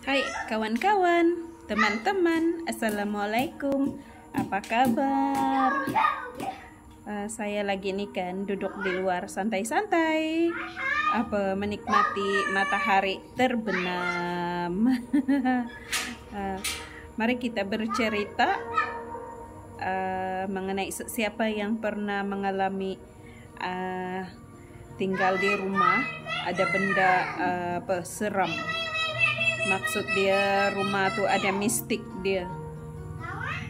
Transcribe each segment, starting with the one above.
Hai kawan-kawan, teman-teman, assalamualaikum. Apa kabar? Saya lagi nih kan duduk di luar santai-santai, menikmati matahari terbenam. Mari kita bercerita mengenai siapa yang pernah mengalami tinggal di rumah ada benda seram. Maksud dia rumah tuh ada mistik dia.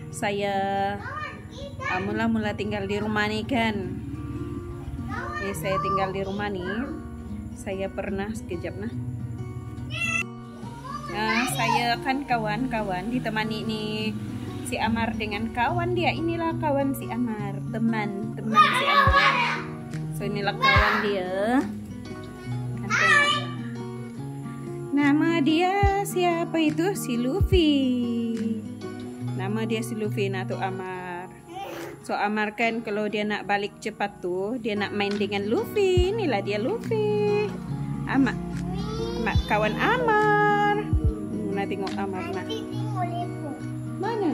Saya mula-mula tinggal di rumah nih kan. Saya tinggal di rumah nih. Saya pernah sekejap saya kan kawan-kawan ditemani nih si Amar dengan kawan dia. Inilah kawan si Amar, teman si Amar. So inilah kawan dia. Nama dia siapa itu? Si Luffy. Nama dia si Luffy, tuh Amar. So Amar kan kalau dia nak balik cepat tuh, dia nak main dengan Luffy. Inilah dia Luffy. Amar kawan Amar. Nah tengok Amar nah. Mana?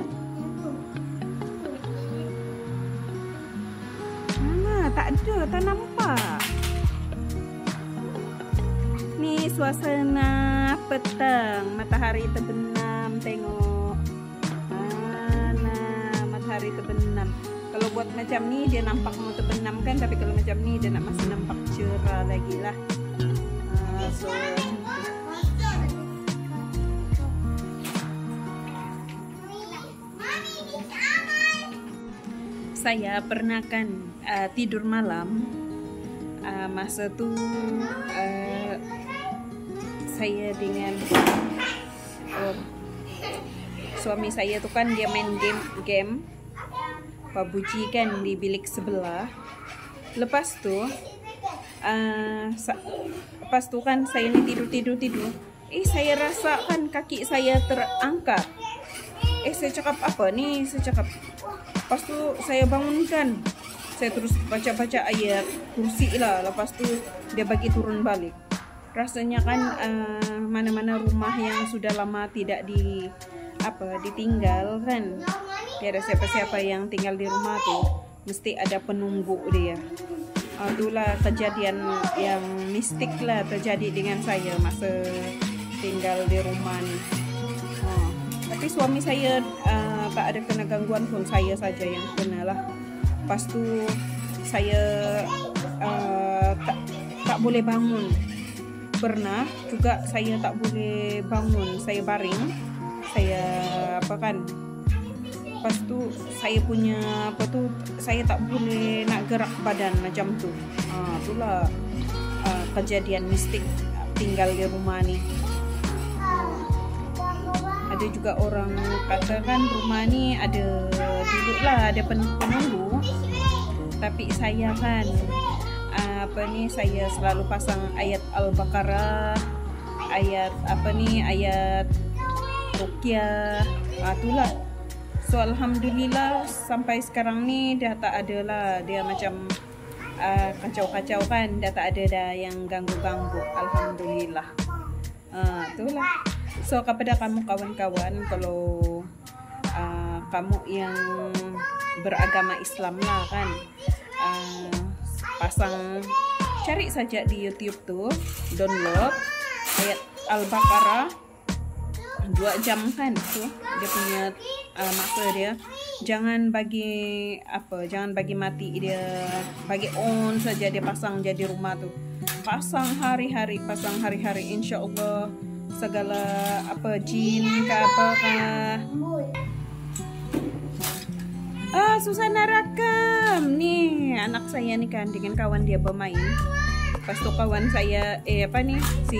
Mana? Tak ada, tak nampak. Nih suasana petang, matahari terbenam, tengok. Mana matahari terbenam. Kalau buat macam ni dia nampak mau terbenam kan, tapi kalau macam ni dia masih nampak cerah lagi lah. Saya pernah kan tidur malam. Masa tu saya dengan suami saya tuh kan dia main game PUBG kan di bilik sebelah. Lepas tuh kan saya ini tidur. Saya rasa kan kaki saya terangkat. Saya cakap apa nih? Lepas tuh saya bangunkan. Saya terus baca ayat kursi lah. Lepas tu dia bagi turun balik. Rasanya kan mana-mana rumah yang sudah lama tidak ditinggal kan. Tiada siapa-siapa yang tinggal di rumah tuh. Mesti ada penunggu dia. Itulah kejadian yang mistik lah terjadi dengan saya masa tinggal di rumah nih. Tapi suami saya tak ada kena gangguan pun, saya saja yang kena lah. Lepas tu saya tak boleh bangun. Pernah juga saya tak boleh bangun, saya baring, lepas tu saya punya saya tak boleh nak gerak badan macam tu. Itulah kejadian mistik tinggal di rumah ni. Ada juga orang katakan rumah ni ada penunggu, tapi saya kan saya selalu pasang ayat Al-Baqarah, ayat Ruqyah. Itulah. So alhamdulillah sampai sekarang ni dah tak ada lah dia macam kacau-kacau kan, dah tak ada dah yang ganggu-ganggu. Alhamdulillah. Itulah. So kepada kamu kawan-kawan, kalau kamu yang beragama Islam lah kan, cari saja di YouTube tuh, download ayat Al-Baqarah 2 jam kan tuh dia punya maksud dia. Jangan bagi mati dia, bagi on saja dia pasang jadi rumah tuh. Pasang hari-hari, insya Allah segala jin apakah. Susana rakam nih anak saya nih kan dengan kawan dia bermain. Pas tuh kawan saya si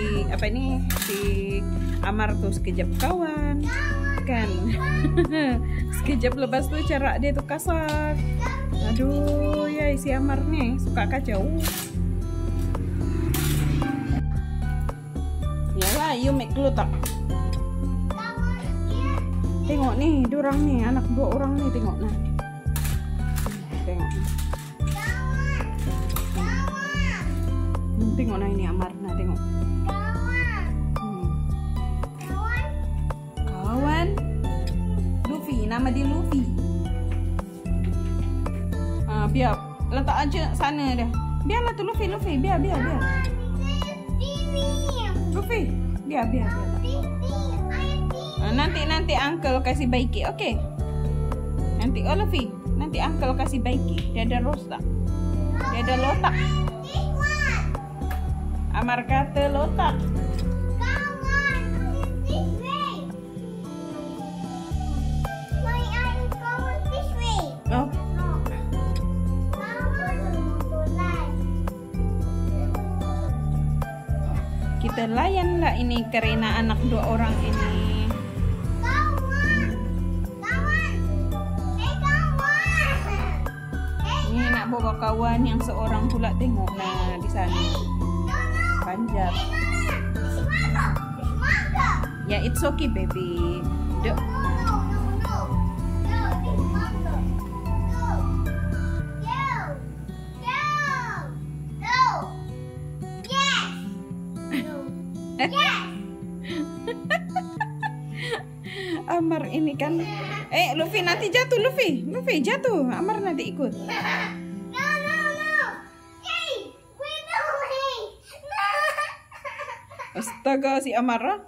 Amar tuh sekejap kawan kan. Sekejap lepas tuh cara dia tuh kasar. Aduh ya si Amar nih suka kacau. Yalah you make lu tak. Tengok nih dorang nih, anak 2 orang nih, tengok nah. Tengok. Tengok nah ini Amar, nah tengok. nama dia Luffy. Biar letak aja sana dah. Biarlah tu Luffy, biar. Luffy, biar. Nanti uncle kasih baiki, okey? Nanti Luffy, nanti uncle kasih baiki. Dia ada rosak. Dia ada lotak. Amar kata lotak. Oh. Kita layan lah ini karena anak dua orang ini. Ini nak bawa kawan yang seorang pula tengok nah di sana. Panjat. Ya, it's okay baby. Amar ini kan Luffy nanti jatuh. Luffy jatuh. Amar nanti ikut. Astaga si Amar.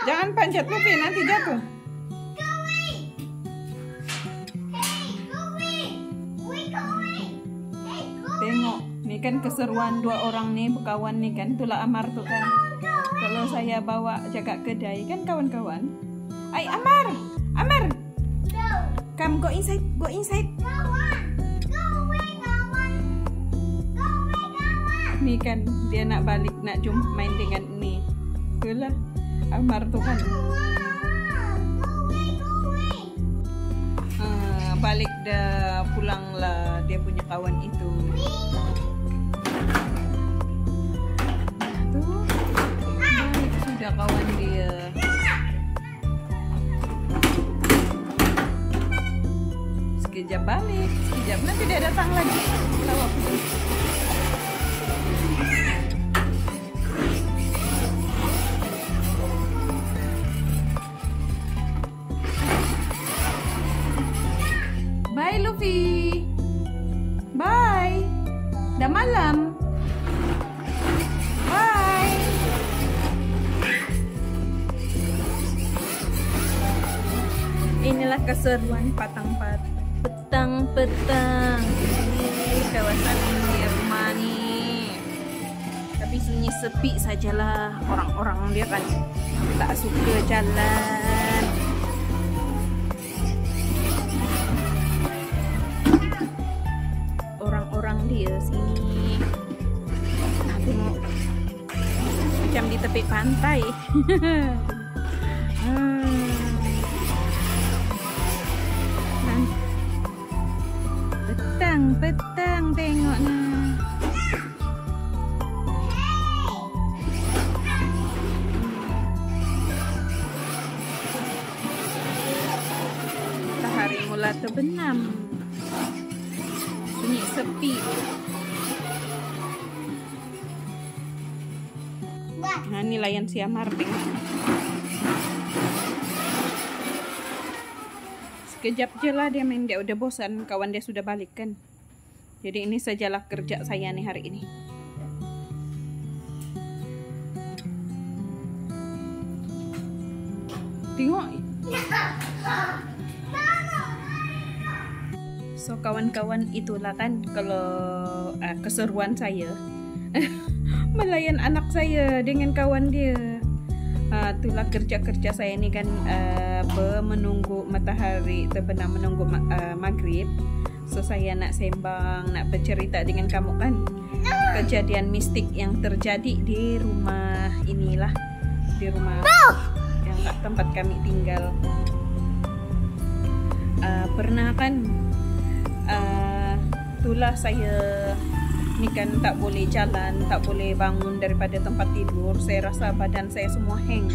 Jangan panjat Luffy, nanti jatuh. Tengok, nih kan keseruan dua orang nih berkawan nih kan. Itulah Amar tuh kan. Kalau saya bawa jaga kedai kan kawan-kawan. Ay, Amar. Come go inside. Nih kan dia nak balik, nak jumpa main dengan ini. Itulah Amar tuh kan. Balik dah, pulang lah dia punya kawan itu. Tuh balik sudah kawan dia. Sekejap balik, sekejap nanti dia datang lagi. Lawak. Bye Luffy. Bye. Dah malam. Bye. Inilah keseruan petang-petang di kawasan di rumah nih. Tapi sunyi sepi sajalah, orang-orang dia kan tak suka jalan. Orang-orang dia sini tengok macam di tepi pantai. Petang tengok nah. Matahari mula terbenam. Sunyi sepi. Nah, ini layan si Amar tengok. Sekejap je lah dia main, dia udah bosan, kawan dia sudah balik kan. Jadi ini sajalah kerja saya nih hari ini. Tengok. So kawan-kawan, itulah kan kalau keseruan saya melayan anak saya dengan kawan dia. Itulah kerja-kerja saya ini kan, menunggu matahari terbenam, menunggu maghrib. So saya nak sembang, nak bercerita dengan kamu kan kejadian mistik yang terjadi di rumah inilah, di rumah yang tempat kami tinggal. Pernah kan itulah saya ni kan tak boleh jalan, tak boleh bangun daripada tempat tidur. Saya rasa badan saya semua hang,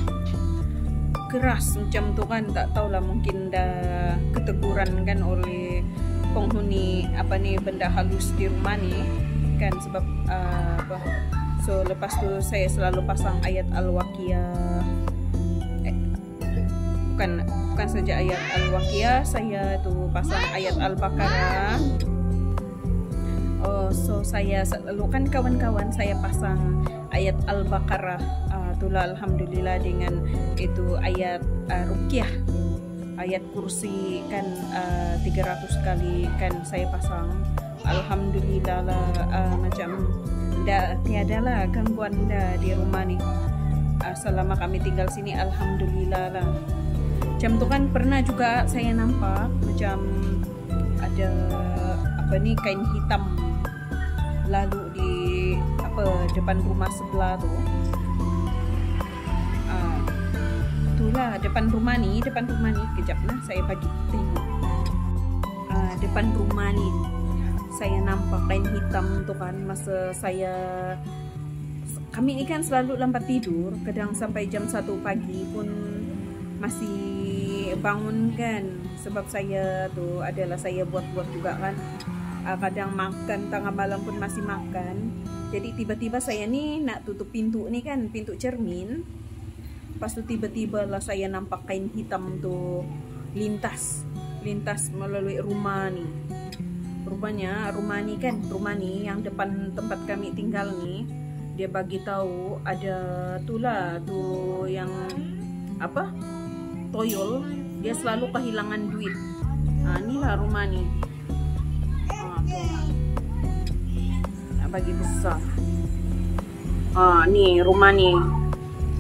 keras macam tu kan. Tak tahulah, mungkin dah keteguran kan oleh penghuni benda halus di rumah ni kan, sebab so lepas tu saya selalu pasang ayat Al-Waqiah, bukan saja ayat Al-Waqiah, saya tuh pasang ayat Al-Baqarah. So saya selalu kan kawan-kawan saya pasang ayat Al-Baqarah. Itulah alhamdulillah dengan itu ayat Ruqyah, ayat kursi kan 300 kali kan saya pasang. Alhamdulillah lah, macam tiada lah gangguan di rumah nih. Selama kami tinggal sini alhamdulillah lah. Macam tu kan pernah juga saya nampak macam ada kain hitam lalu di depan rumah sebelah tu. Itulah depan rumah ni kejap nah saya bagi tengok. Depan rumah ni saya nampak kain hitam tu kan masa kami ni kan selalu lambat tidur, kadang sampai jam 1 pagi pun masih bangun kan, sebab saya tu adalah saya buat-buat juga kan. Kadang makan tengah malam pun masih makan. Jadi tiba-tiba saya ni nak tutup pintu ni kan, pintu cermin. Lepas tu tiba-tiba lah saya nampak kain hitam tu lintas melalui rumah ni. Rupanya rumah ni yang depan tempat kami tinggal ni, dia bagi tahu ada tu yang toyol, dia selalu kehilangan duit. Inilah rumah ni. Bagi besar. Ni rumah ni.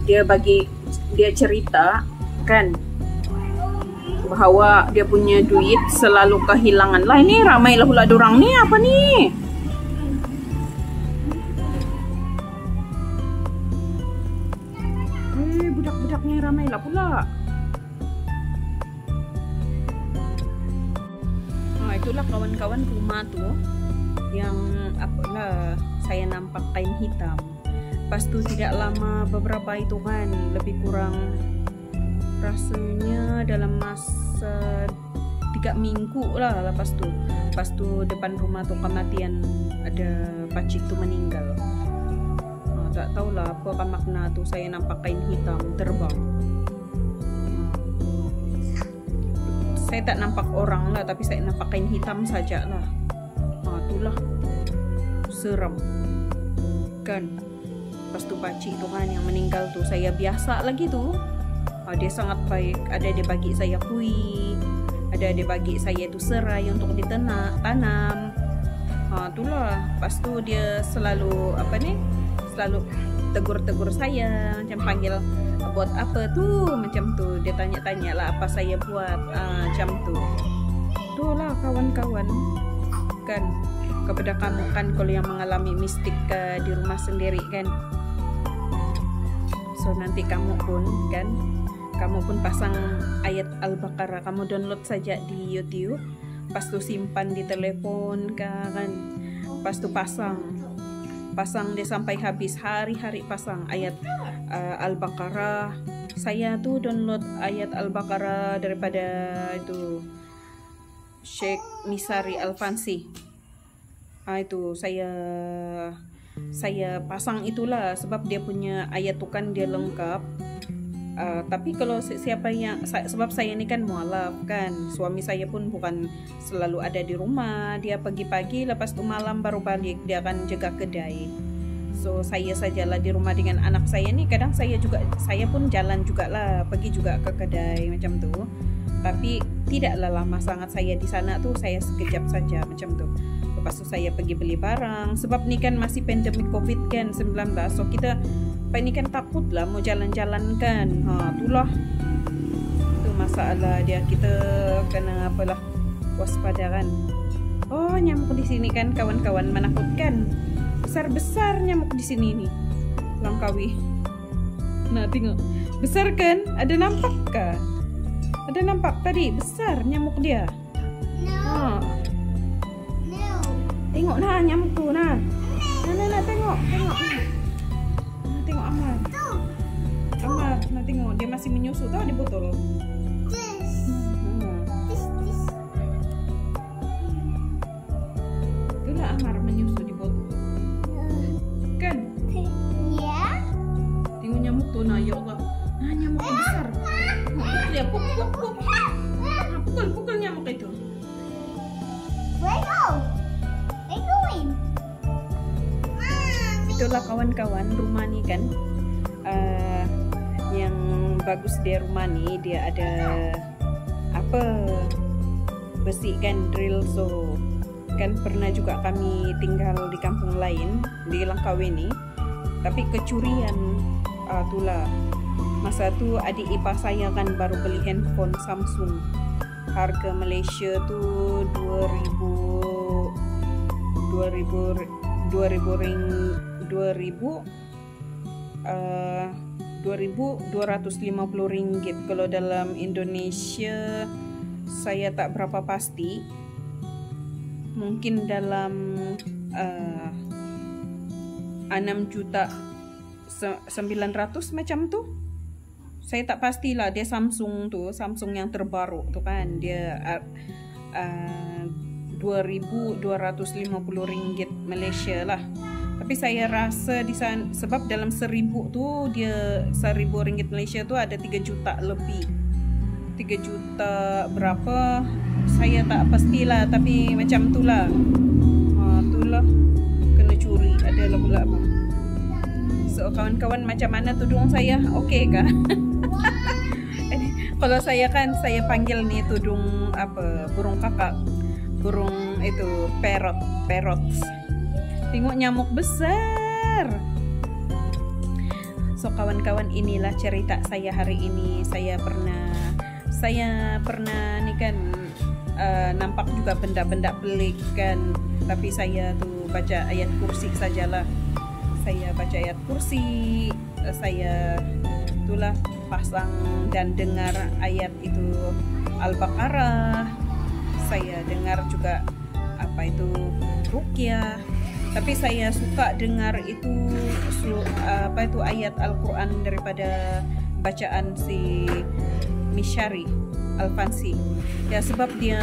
Dia cerita kan bahawa dia punya duit selalu kehilangan. Lah ini ramai lah pula dorang ni, apa ni? Budak-budaknya ramai lah pula. Itulah kawan-kawan rumah tu yang saya nampak kain hitam. Lepas tu tidak lama beberapa itu kan, lebih kurang rasanya dalam masa 3 minggu lah lepas tu depan rumah tu kematian, ada pacik tu meninggal. Tak tahulah apa makna tu saya nampak kain hitam terbang. Saya tak nampak orang lah, tapi saya nampak kain hitam saja lah. Itulah seram kan. Lepas tu pakcik tu kan yang meninggal tu, saya biasa lagi tu. Dia sangat baik. Ada dia bagi saya kuih, ada dia bagi saya tu serai untuk ditanam. Itulah. Lepas tu dia selalu selalu tegur-tegur saya, macam panggil buat apa tu, macam tu. Dia tanya-tanya lah apa saya buat, macam tu. Itulah kawan-kawan kan, kepada kamu kan kalau yang mengalami mistik di rumah sendiri kan. So nanti kamu pun pasang ayat Al-Baqarah, kamu download saja di YouTube, pas tu simpan di telepon kan, pas tu pasang dia sampai habis, hari-hari pasang ayat Al-Baqarah. Saya tuh download ayat Al-Baqarah daripada itu Syekh Misari Al-Fansi. Itu saya pasang itulah, sebab dia punya ayat tu kan dia lengkap. Tapi kalau siapa yang sebab saya ni kan mualaf kan, suami saya pun bukan selalu ada di rumah, dia pagi-pagi lepas tu malam baru balik, dia akan jaga kedai. So saya sajalah di rumah dengan anak saya ni. Kadang saya pun jalan jugalah, pergi juga ke kedai macam tu. Tapi tidaklah lama sangat saya di sana tu, saya sekejap saja macam tu. Lepas tu saya pergi beli barang, sebab ni kan masih pandemik COVID kan 19. So kita ini kan takut lah mau jalan-jalan kan. Itulah itu masalah dia, kita kena apalah waspada kan. Nyamuk di sini kan kawan-kawan, menakutkan. Besar-besar nyamuk di sini nih, Langkawi. Nah tengok, besar kan? Ada nampak kah? Ada nampak tadi besar nyamuk dia. Tengok nah nyamuk tu nah. Nah tengok. Tengok Amar. Nah tengok dia masih menyusu tau di botol. Itulah Amar menyusu di botol. Kan? Iya. Tengok nyamuk tuh, nah ya Allah. Nah nyamuk yang besar. saja. Pukul nyamuk itu. Itulah kawan-kawan, rumah nih kan yang bagus di rumah nih, dia ada apa, besi kan, drill. So kan pernah juga kami tinggal di kampung lain di Langkawi nih, tapi kecurian. Itulah masa tu adik ipar saya kan baru beli handphone Samsung, harga Malaysia tu 2.250 ringgit. Kalau dalam Indonesia saya tak berapa pasti, mungkin dalam 6.900.000 macam tu. Saya tak pastilah. Dia Samsung tu, Samsung yang terbaru tu kan, dia 2.250 ringgit Malaysia lah. Tapi saya rasa di sana, sebab dalam 1.000 tu dia 1.000 ringgit Malaysia tu ada 3 juta lebih. 3 juta berapa saya tak pastilah, tapi macam itulah. Itulah kena curi, ada lah pula apa. So kawan-kawan, macam mana tudung saya? Okey kah? Kalau saya kan, saya panggil nih tudung apa, burung kakak, burung itu parrots. Tengok nyamuk besar. So kawan-kawan, inilah cerita saya hari ini. Saya pernah nih kan nampak juga benda-benda pelik kan, tapi saya tuh baca ayat kursi sajalah. Saya baca ayat kursi, saya itulah pasang dan dengar ayat itu Al-Baqarah. Saya dengar juga apa itu ruqyah. Tapi saya suka dengar itu apa itu ayat Al-Quran daripada bacaan si Mishari Al-Fansi. Ya, sebab dia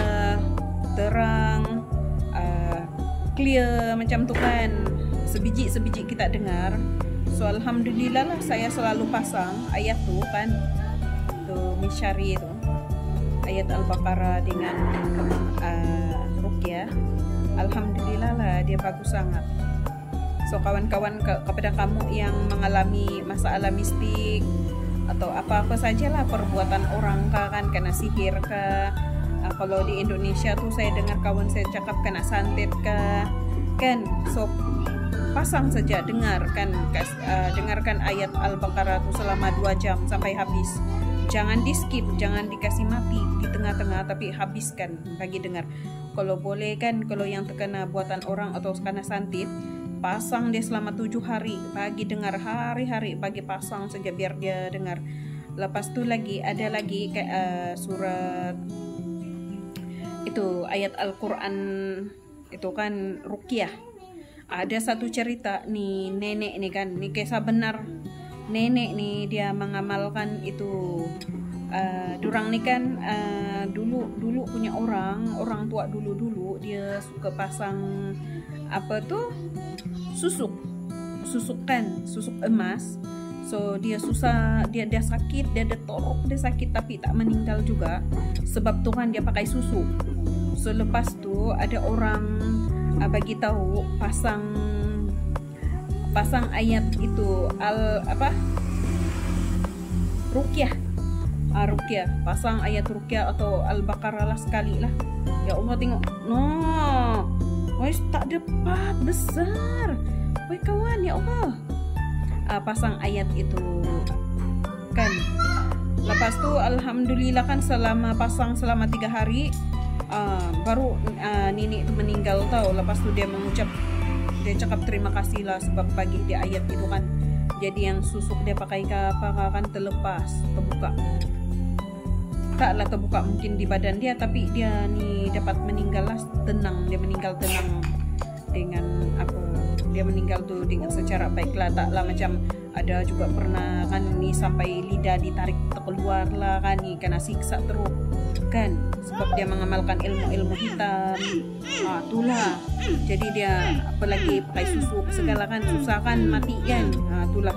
terang, clear macam tu kan. Sebiji kita dengar. So alhamdulillah lah, saya selalu pasang ayat tu kan, tu Mishari itu, ayat Al-Baqarah dengan ruqyah. Alhamdulillah lah, dia bagus sangat. So kawan-kawan, kepada kamu yang mengalami masalah mistik atau apa-apa sajalah perbuatan orang kan, kena sihir ke, kalau di Indonesia tu saya dengar kawan saya cakap kena santet ke kan. So pasang saja, dengarkan ayat Al-Baqarah tu selama 2 jam sampai habis. Jangan di skip, jangan dikasih mati di tengah-tengah, tapi habiskan bagi dengar. Kalau boleh kan, kalau yang terkena buatan orang atau kena santet, pasang dia selama 7 hari, bagi dengar hari-hari, bagi pasang saja biar dia dengar. Lepas tu lagi ada lagi surat itu ayat Al-Quran itu kan ruqyah. Ada satu cerita nih, nenek nih kan, nih kisah benar. Nenek nih dia mengamalkan itu, durang nih kan dulu punya orang tua dulu dia suka pasang apa tuh susuk emas. So dia susah, dia sakit, dia torok, dia sakit tapi tak meninggal juga sebab Tuhan dia pakai susuk. So lepas tu ada orang bagi tahu pasang ayat itu ruqyah, pasang ayat ruqyah atau Al-Baqarah lah sekali lah. Ya Allah, tengok, tak dapat besar, woi kawan, ya Allah. Pasang ayat itu kan. Lepas tu alhamdulillah kan, pasang selama 3 hari. Baru nenek itu meninggal tahu. Lepas tu dia cakap terima kasih lah sebab bagi dia ayat itu kan. Jadi yang susuk dia pakai ke apa kan terlepas, terbuka. Taklah terbuka mungkin di badan dia, tapi dia ni dapat meninggal lah tenang. Dia meninggal tenang dengan apa? Dia meninggal tu dengan secara baiklah. Taklah macam ada juga pernah kan ni sampai lidah ditarik keluar lah kan, ni kena siksa terus kan, sebab dia mengamalkan ilmu hitam. Itulah. Jadi dia apalagi pakai susuk segala kan, susah kan, mati kan. Itulah.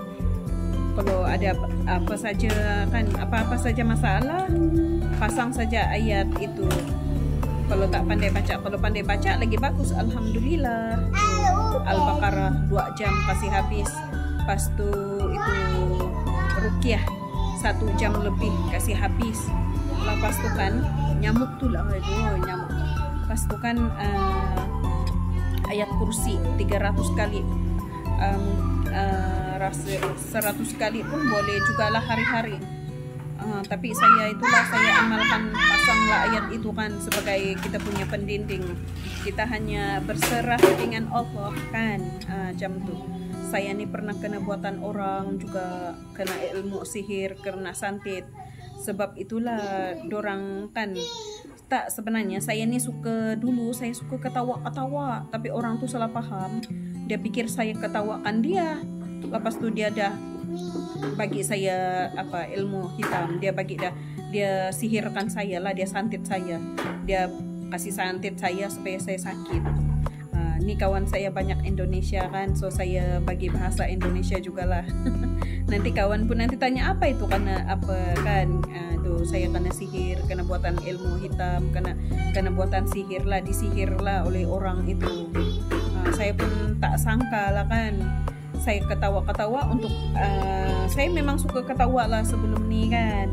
Kalau ada apa saja kan, apa-apa saja masalah, pasang saja ayat itu. Kalau tak pandai baca, kalau pandai baca lagi bagus, alhamdulillah. Al-Baqarah 2 jam kasih habis. Pas tu itu ruqyah 1 jam lebih kasih habis. Lepas tu kan nyamuk tu lah, aduh nyamuk. Lepas tu kan ayat kursi 300 kali, 100 kali pun boleh juga lah hari-hari. Tapi saya amalkan, pasanglah ayat itu kan sebagai kita punya pendinding. Kita hanya berserah dengan Allah kan. Jam tu saya ni pernah kena buatan orang, juga kena ilmu sihir, kena santet. Sebab itulah dorang kan tak, sebenarnya saya ni dulu saya suka ketawa-ketawa, tapi orang tu salah faham. Dia pikir saya ketawakan dia. Lepas tu dia dah bagi saya ilmu hitam. Dia sihirkan saya lah, dia santet saya. Dia kasih santet saya supaya saya sakit. Ni kawan saya banyak Indonesia kan, so saya bagi bahasa Indonesia jugalah. Nanti kawan pun nanti tanya apa itu, karena apa kan, tuh saya kena sihir, kena buatan ilmu hitam, kena buatan sihir lah, disihir lah oleh orang itu. Saya pun tak sangka lah kan. Saya ketawa-ketawa untuk saya memang suka ketawa lah sebelum ni kan.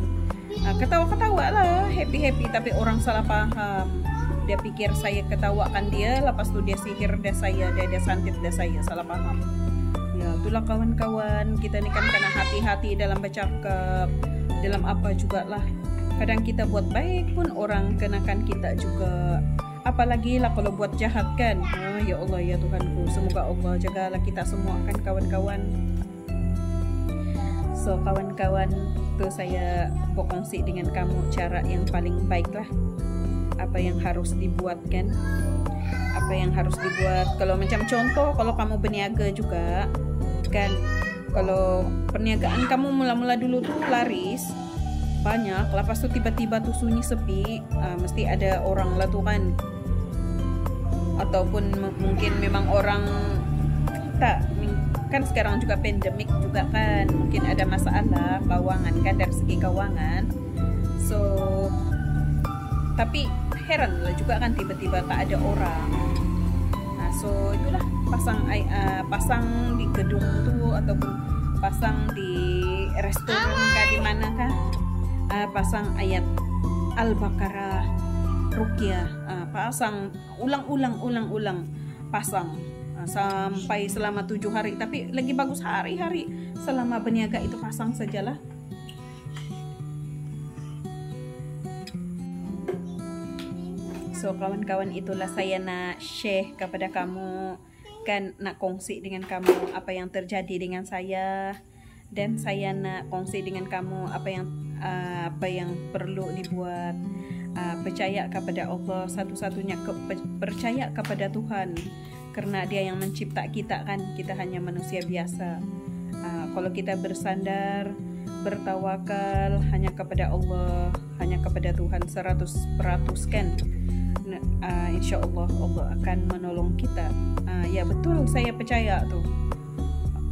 Ketawa-ketawa lah, happy-happy, tapi orang salah paham. Dia pikir saya ketawakan dia, lepas tu dia sihir dia saya, dia santet dia saya, salah paham. Ya, itulah kawan-kawan, kita ni kan kena hati-hati dalam bercakap, dalam apa jugalah. Kadang kita buat baik pun orang kenakan kita juga. Apalagi lah kalau buat jahat kan. Ya Allah ya Tuhanku, semoga Allah jagalah kita semua kan kawan-kawan. So kawan-kawan, tu saya berkongsi dengan kamu cara yang paling baik lah. Apa yang harus dibuatkan, apa yang harus dibuat. Kalau macam contoh, kalau kamu berniaga juga kan, kalau perniagaan kamu mula-mula dulu tuh laris banyak, lepas tu tiba-tiba tuh sunyi sepi, mesti ada orang lah tuh kan. Ataupun mungkin memang orang tak kan, sekarang juga pandemik juga kan, mungkin ada masalah keuangan kan, dari segi keuangan. So tapi heran lah juga kan, tiba-tiba tak ada orang. So itulah, pasang di gedung tu, ataupun pasang di restoran kah, di mana kah, pasang ayat Al-Baqarah, ruqyah, pasang ulang pasang sampai selama 7 hari. Tapi lagi bagus hari-hari selama berniaga itu pasang sajalah. So kawan-kawan, itulah saya nak share kepada kamu kan, nak kongsi dengan kamu apa yang terjadi dengan saya, dan saya nak kongsi dengan kamu apa yang perlu dibuat. Percaya kepada Allah satu-satunya, percaya kepada Tuhan, karena Dia yang mencipta kita kan, kita hanya manusia biasa. Kalau kita bersandar, bertawakal hanya kepada Allah, hanya kepada Tuhan 100% kan, insya Allah akan menolong kita. Ya betul, saya percaya tuh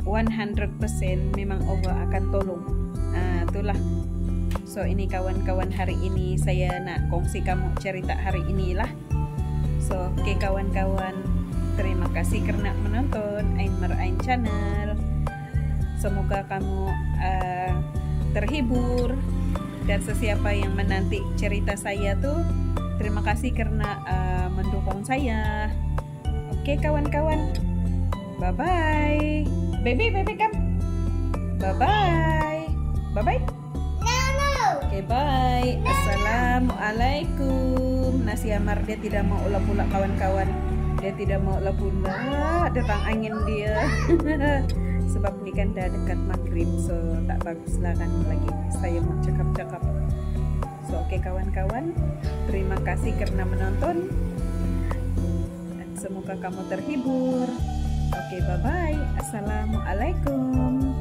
100% memang Allah akan tolong. Itulah. So ini kawan-kawan, hari ini saya nak kongsi kamu cerita hari inilah. So oke kawan-kawan, terima kasih karena menonton Ain Marain Channel. Semoga kamu terhibur, dan sesiapa yang menanti cerita saya tuh, terima kasih karena mendukung saya. Oke kawan-kawan, bye bye. Baby come. Bye bye. Oke bye. Assalamualaikum. Nasi Amar dia tidak mau ulah pula kawan-kawan. Dia tidak mau ulah pula, datang angin dia. Sebab ini kan dah dekat maghrib, so tak bagus lah kan lagi saya mau cakap-cakap. So oke kawan-kawan, terima kasih karena menonton, dan semoga kamu terhibur. Oke bye bye. Assalamualaikum.